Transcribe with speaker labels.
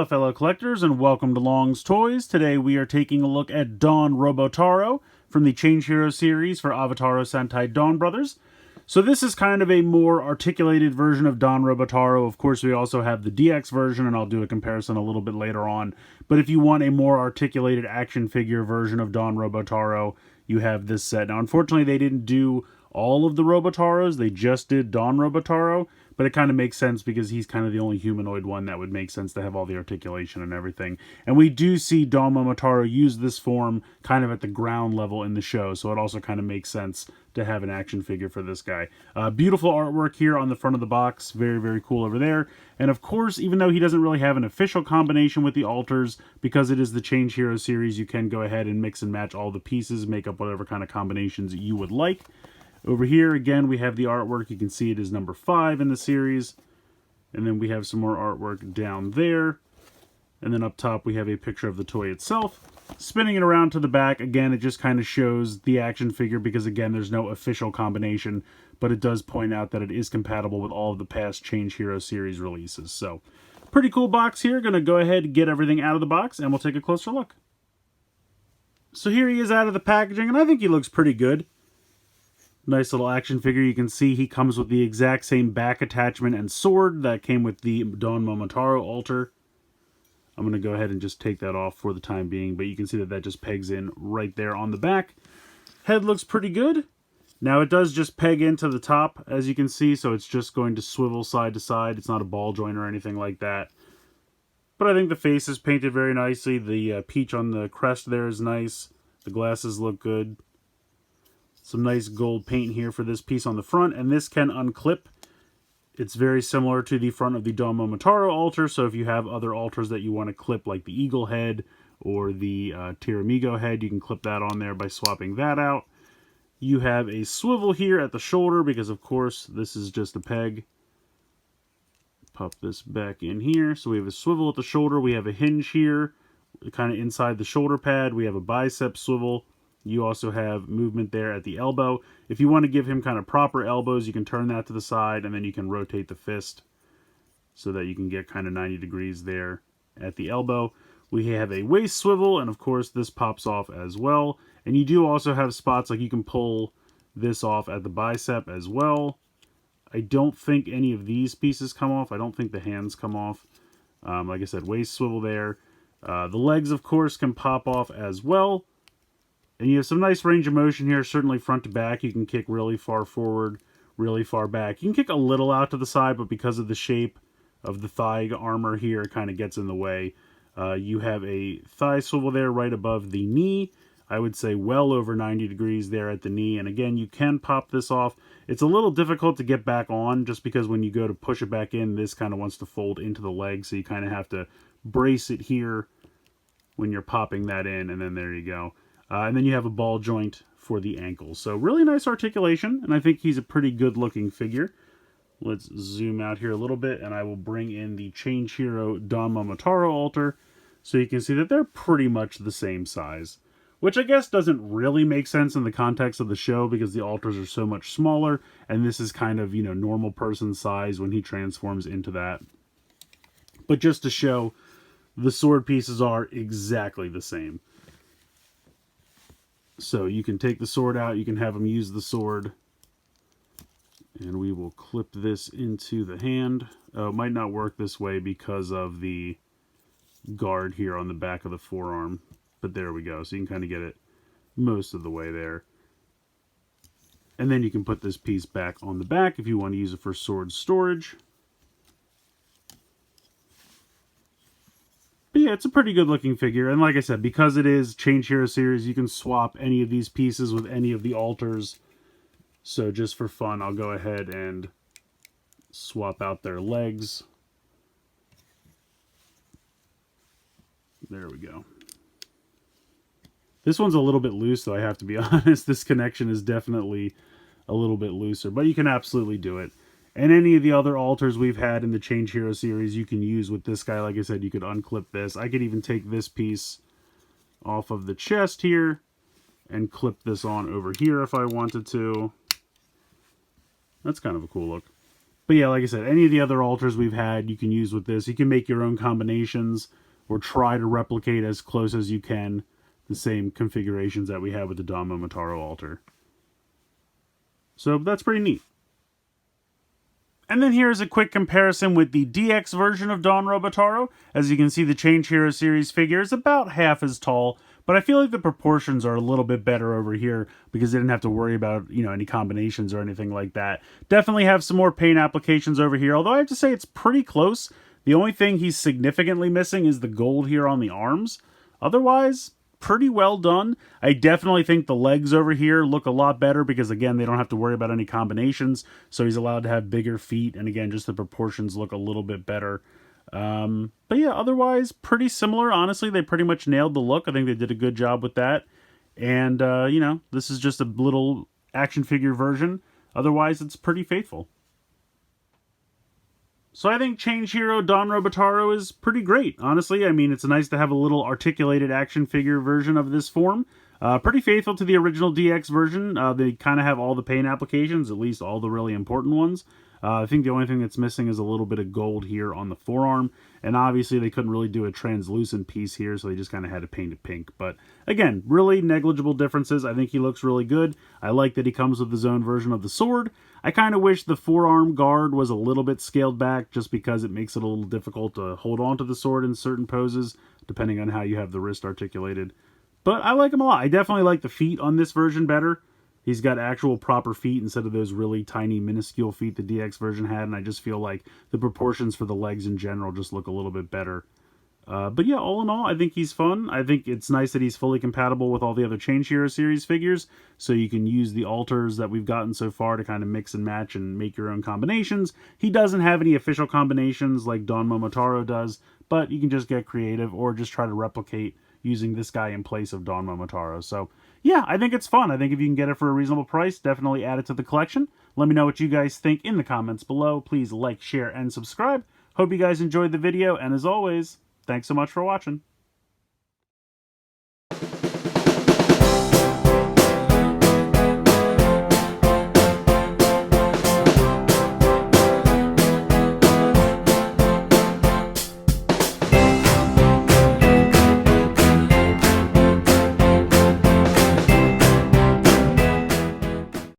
Speaker 1: Aloha fellow collectors and welcome to Long's Toys. Today we are taking a look at Don Robotaro from the Change Hero series for Avataro Sentai DonBrothers. So this is kind of a more articulated version of Don Robotaro. Of course we also have the DX version and I'll do a comparison a little bit later on. But if you want a more articulated action figure version of Don Robotaro, you have this set. Now unfortunately they didn't do all of the Robotaros, they just did Don Robotaro. But it kind of makes sense because he's kind of the only humanoid one that would make sense to have all the articulation and everything. And we do see Don Momotaro use this form kind of at the ground level in the show, so it also kind of makes sense to have an action figure for this guy. Beautiful artwork here on the front of the box. Very, very cool over there. And of course, even though he doesn't really have an official combination with the alters, because it is the Change Hero series, you can go ahead and mix and match all the pieces, make up whatever kind of combinations you would like. Over here, again, we have the artwork. You can see it is number 5 in the series. And then we have some more artwork down there. And then up top, we have a picture of the toy itself. Spinning it around to the back, again, it just kind of shows the action figure because, again, there's no official combination. But it does point out that it is compatible with all of the past Change Hero series releases. So, pretty cool box here. Going to go ahead and get everything out of the box, and we'll take a closer look. So here he is out of the packaging, and I think he looks pretty good. Nice little action figure. You can see he comes with the exact same back attachment and sword that came with the Don Momotaro altar. I'm going to go ahead and just take that off for the time being, but you can see that that just pegs in right there on the back. Head looks pretty good. Now it does just peg into the top, as you can see, so it's just going to swivel side to side. It's not a ball joint or anything like that. But I think the face is painted very nicely. The peach on the crest there is nice. The glasses look good. Some nice gold paint here for this piece on the front, and this can unclip. It's very similar to the front of the Don Momotaro altar, so if you have other altars that you want to clip, like the eagle head or the Tiramigo head, you can clip that on there by swapping that out. You have a swivel here at the shoulder, because of course this is just a peg. Pop this back in here. So we have a swivel at the shoulder, we have a hinge here, kind of inside the shoulder pad, we have a bicep swivel. You also have movement there at the elbow. If you want to give him kind of proper elbows, you can turn that to the side, and then you can rotate the fist so that you can get kind of 90 degrees there at the elbow. We have a waist swivel, and of course this pops off as well. And you do also have spots like you can pull this off at the bicep as well. I don't think any of these pieces come off. I don't think the hands come off. Like I said, waist swivel there. The legs, of course, can pop off as well. And you have some nice range of motion here, certainly front to back. You can kick really far forward, really far back. You can kick a little out to the side, but because of the shape of the thigh armor here, it kind of gets in the way. You have a thigh swivel there right above the knee. I would say well over 90 degrees there at the knee. And again, you can pop this off. It's a little difficult to get back on just because when you go to push it back in, this kind of wants to fold into the leg. So you kind of have to brace it here when you're popping that in, and then there you go. And then you have a ball joint for the ankles. So really nice articulation, and I think he's a pretty good looking figure. Let's zoom out here a little bit, and I will bring in the Change Hero Don Momotaro altar, so you can see that they're pretty much the same size. Which I guess doesn't really make sense in the context of the show, because the altars are so much smaller, and this is kind of, you know, normal person size when he transforms into that. But just to show, the sword pieces are exactly the same. So you can take the sword out, you can have him use the sword, and we will clip this into the hand. It might not work this way because of the guard here on the back of the forearm, but there we go. So you can kind of get it most of the way there. And then you can put this piece back on the back if you want to use it for sword storage. But yeah, it's a pretty good looking figure, and like I said, because it is Change Hero series, you can swap any of these pieces with any of the altars. So just for fun, I'll go ahead and swap out their legs. There we go. This one's a little bit loose, though, I have to be honest. This connection is definitely a little bit looser, but you can absolutely do it. And any of the other altars we've had in the Change Hero series you can use with this guy. Like I said, you could unclip this. I could even take this piece off of the chest here and clip this on over here if I wanted to. That's kind of a cool look. But yeah, like I said, any of the other alters we've had, you can use with this. You can make your own combinations or try to replicate as close as you can the same configurations that we have with the Don Momotaro alter. So that's pretty neat. And then here's a quick comparison with the DX version of Don Robotaro. As you can see, the Change Hero series figure is about half as tall, but I feel like the proportions are a little bit better over here because they didn't have to worry about, any combinations or anything like that. Definitely have some more paint applications over here, although I have to say it's pretty close. The only thing he's significantly missing is the gold here on the arms. Otherwise, pretty well done. I definitely think the legs over here look a lot better because, again, they don't have to worry about any combinations, so he's allowed to have bigger feet, and again, just the proportions look a little bit better. But yeah, otherwise, pretty similar. Honestly, they pretty much nailed the look. I think they did a good job with that. And, this is just a little action figure version. Otherwise, it's pretty faithful. So I think Change Hero Don Robotaro is pretty great, honestly. I mean, it's nice to have a little articulated action figure version of this form. Pretty faithful to the original DX version. They kind of have all the paint applications, at least all the really important ones. I think the only thing that's missing is a little bit of gold here on the forearm. And obviously they couldn't really do a translucent piece here, so they just kind of had to paint it pink. But again, really negligible differences. I think he looks really good. I like that he comes with his own version of the sword. I kind of wish the forearm guard was a little bit scaled back just because it makes it a little difficult to hold on to the sword in certain poses, depending on how you have the wrist articulated. But I like him a lot. I definitely like the feet on this version better. He's got actual proper feet instead of those really tiny, minuscule feet the DX version had, and I just feel like the proportions for the legs in general just look a little bit better. But yeah, all in all, I think he's fun. I think it's nice that he's fully compatible with all the other Change Hero series figures, so you can use the alters that we've gotten so far to kind of mix and match and make your own combinations. He doesn't have any official combinations like Don Momotaro does, but you can just get creative or just try to replicate using this guy in place of Don Momotaro. So yeah, I think it's fun. I think if you can get it for a reasonable price, definitely add it to the collection. Let me know what you guys think in the comments below. Please like, share, and subscribe. Hope you guys enjoyed the video, and as always, thanks so much for watching.